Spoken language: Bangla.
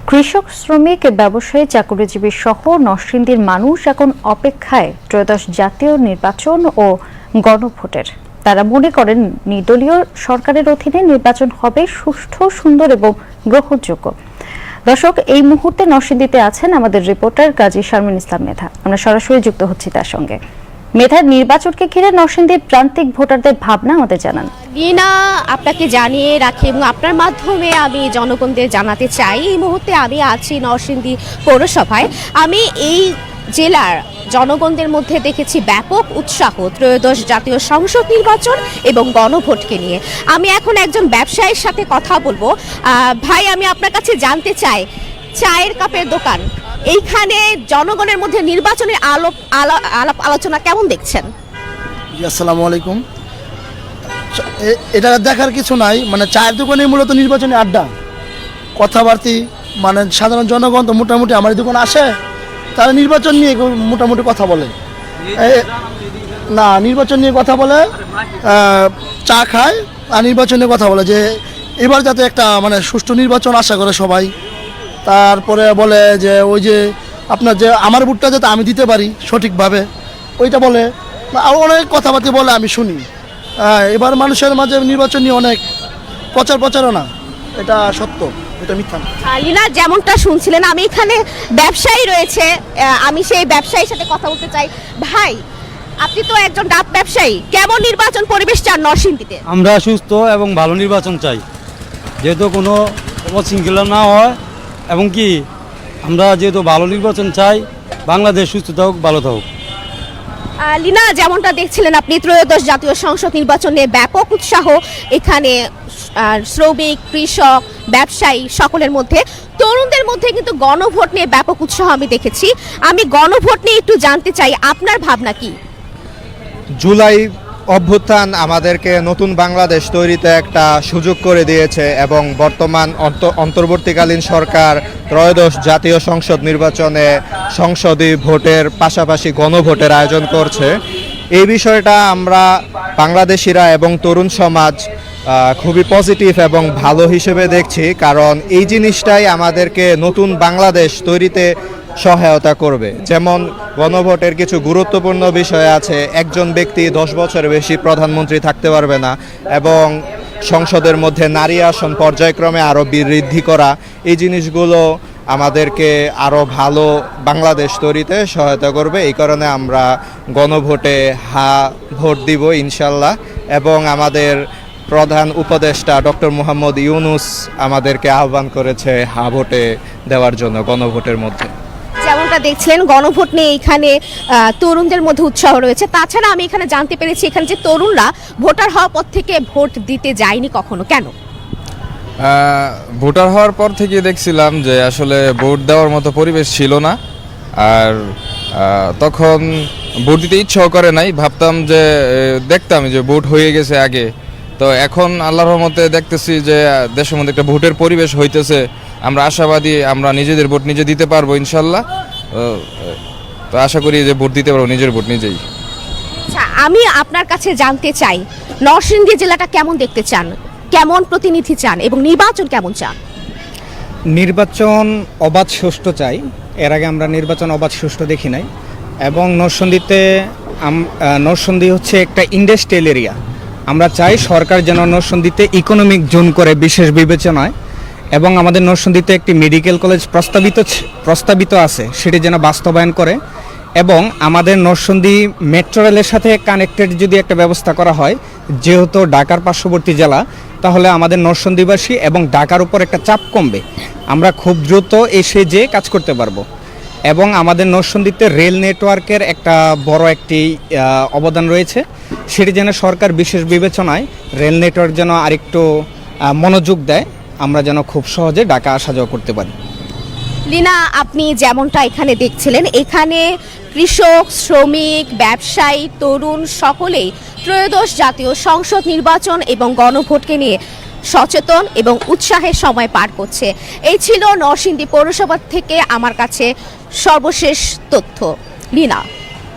কৃষক, শ্রমিক, ব্যবসায়ী, চাকরিজীবী সহ নরসিংদীর মানুষ এখন অপেক্ষায় ত্রয়োদশ জাতীয় নির্বাচন ও গণভোটের। তারা মনে করেন নির্দলীয় সরকারের অধীনে নির্বাচন হবে সুষ্ঠু, সুন্দর এবং গ্রহণযোগ্য। দর্শক, এই মুহূর্তে নরসিংদীতে আছেন আমাদের রিপোর্টার কাজী শারমিন ইসলাম মেধা। আমরা সরাসরি যুক্ত হচ্ছি তার সঙ্গে। মেধার নির্বাচনকে ঘিরে নরসিংদীর প্রান্তিক ভোটারদের ভাবনা আমাদের জানান। লীনা, আপনাকে জানিয়ে রাখি এবং আপনার মাধ্যমে আমি জনগণদের জানাতে চাই, এই মুহূর্তে আমি আছি নরসিংদী পৌরসভায়। আমি এই জেলার জনগণদের মধ্যে দেখেছি ব্যাপক উৎসাহ ত্রয়োদশ জাতীয় সংসদ নির্বাচন এবং গণভোটকে নিয়ে। আমি এখন একজন ব্যবসায়ীর সাথে কথা বলবো। ভাই, আমি আপনার কাছে জানতে চাই, চায়ের কাপের দোকান, এইখানে জনগণের মধ্যে নির্বাচনের আলাপ আলোচনা কেমন দেখছেন? আসসালামু আলাইকুম। এটা দেখার কিছু নাই, মানে চায়ের দোকানে মূলত নির্বাচনী আড্ডা, কথাবার্তি, মানে সাধারণ জনগণ তো মোটামুটি আমার দোকানে আসে, তারা নির্বাচন নিয়ে মোটামুটি কথা বলে। না, নির্বাচন নিয়ে কথা বলে, চা খায় আর নির্বাচন নিয়ে কথা বলে যে এবার যাতে একটা মানে সুষ্ঠু নির্বাচন আশা করে সবাই। তারপরে বলে যে ওই যে আপনার যে আমার ভোটটা যাতে আমি দিতে পারি সঠিকভাবে, ওইটা বলে। আর অনেক কথাবার্তা বলে আমি শুনি। এবার মানুষের মাঝে নির্বাচন নিয়ে অনেক প্রচারণা, এটা সত্য, এটা মিথ্যা না। লীনা, যেমনটা শুনছিলেন, আমি এখানে ব্যবসায়ী রয়েছে, আমি সেই ব্যবসায়ীর সাথে কথা বলতে চাই। ভাই, আপনি তো একজন ডাব ব্যবসায়ী, কেমন নির্বাচন পরিবেশ চান নরসিংদীতে? আমরা সুস্থ এবং ভালো নির্বাচন চাই, যেহেতু কোনো অশৃঙ্খলা না হয়, এবং কি আমরা যেহেতু ভালো নির্বাচন চাই, বাংলাদেশ সুস্থ থাকুক, ভালো থাকুক। লীনা, যেমনটা দেখছিলেন আপনি, ত্রয়োদশ জাতীয় সংসদ নির্বাচনে ব্যাপক উৎসাহ এখানে শ্রমিক, কৃষক, ব্যবসায়ী সকলের মধ্যে। তরুণদের মধ্যে কিন্তু গণভোট নিয়ে ব্যাপক উৎসাহ আমি দেখেছি। আমি গণভোট নিয়ে একটু জানতে চাই, আপনার ভাবনা কি? জুলাই অভ্যুত্থান আমাদেরকে নতুন বাংলাদেশ তৈরিতে একটা সুযোগ করে দিয়েছে এবং বর্তমান অন্তর্বর্তীকালীন সরকার ত্রয়োদশ জাতীয় সংসদ নির্বাচনে সংসদী ভোটের পাশাপাশি গণভোটের আয়োজন করছে। এই বিষয়টা আমরা বাংলাদেশিরা এবং তরুণ সমাজ খুবই পজিটিভ এবং ভালো হিসেবে দেখছি, কারণ এই জিনিসটাই আমাদেরকে নতুন বাংলাদেশ তৈরিতে সহায়তা করবে। যেমন গণভোটের কিছু গুরুত্বপূর্ণ বিষয় আছে, একজন ব্যক্তি 10 বছরের বেশি প্রধানমন্ত্রী থাকতে পারবে না, এবং সংসদের মধ্যে নারী আসন পর্যায়ক্রমে আরও বৃদ্ধি করা, এই জিনিসগুলো আমাদেরকে আরও ভালো বাংলাদেশ তৈরিতে সহায়তা করবে। এই কারণে আমরা গণভোটে ভোট দিব ইনশাল্লাহ, এবং আমাদের প্রধান উপদেষ্টা ডক্টর মোহাম্মদ ইউনূস আমাদেরকে আহ্বান করেছে ভোটে দেওয়ার জন্য গণভোটের মধ্যে। যেমনটা দেখছিলেন, গণভোট নিয়ে এখানে তরুণদের মধ্যে উৎসাহ রয়েছে। তাছাড়া আমি এখানে জানতে পেরেছি এখানে যে তরুণরা ভোটার হওয়ার পর থেকে ভোট দিতে যায়নি কখনো, কেন? ভোটার হওয়ার পর থেকে দেখছিলাম যে আসলে ভোট দেওয়ার মতো পরিবেশ ছিল না, আর তখন ভোট দিতে ইচ্ছাও করে নাই। ভাবতাম যে দেখতাম যে ভোট হয়ে গেছে আগে, তো এখন আল্লাহর রহমতে দেখতেছি যে দেশের মধ্যে একটা ভোটের পরিবেশ হইতেছে। আমরা আশাবাদী, আমরা নিজেদের ভোট নিজে দিতে পারবো ইনশাল্লাহ। তো আশা করি যে ভোট দিতে পারবো নিজের ভোট নিজেই। আচ্ছা, আমি আপনার কাছে জানতে চাই, নরসিংদী জেলাটা কেমন দেখতে চান, কেমন প্রতিনিধি চান এবং নির্বাচন কেমন চান? নির্বাচন অবাধ সুষ্ঠু চাই। এর আগে আমরা নির্বাচন অবাধ সুষ্ঠু দেখি নাই। এবং নরসিংদী হচ্ছে একটা ইন্ডাস্ট্রিয়াল এরিয়া। আমরা চাই সরকার যেন নরসিংদীতে ইকোনমিক জোন করে বিশেষ বিবেচনায়, এবং আমাদের নরসিংদীতে একটি মেডিকেল কলেজ প্রস্তাবিত আছে, সেটি যেন বাস্তবায়ন করে। এবং আমাদের নরসিংদী মেট্রো রেলের সাথে কানেক্টেড যদি একটা ব্যবস্থা করা হয়, যেহেতু ঢাকার পার্শ্ববর্তী জেলা, তাহলে আমাদের নরসিংদীবাসী এবং ঢাকার উপর একটা চাপ কমবে। আমরা খুব দ্রুত এসে যেয়ে কাজ করতে পারবো। এবং আমাদের নরসিংদীতে রেল নেটওয়ার্কের একটা বড় একটি অবদান রয়েছে, সেটি যেন সরকার বিশেষ বিবেচনায় রেল নেটওয়ার্ক যেন আরেকটু মনোযোগ দেয়, আমরা যেন খুব সহজে ঢাকা আসা যাওয়া করতে পারি। লীনা, আপনি যেমনটা এখানে দেখছিলেন, এখানে কৃষক, শ্রমিক, ব্যবসায়ী, তরুণ সকলেই ত্রয়োদশ জাতীয় সংসদ নির্বাচন এবং গণভোটকে নিয়ে সচেতন এবং উৎসাহের সময় পার করছে। এই ছিল নরসিংদী পৌরসভা থেকে আমার কাছে সর্বশেষ তথ্য। লীনা।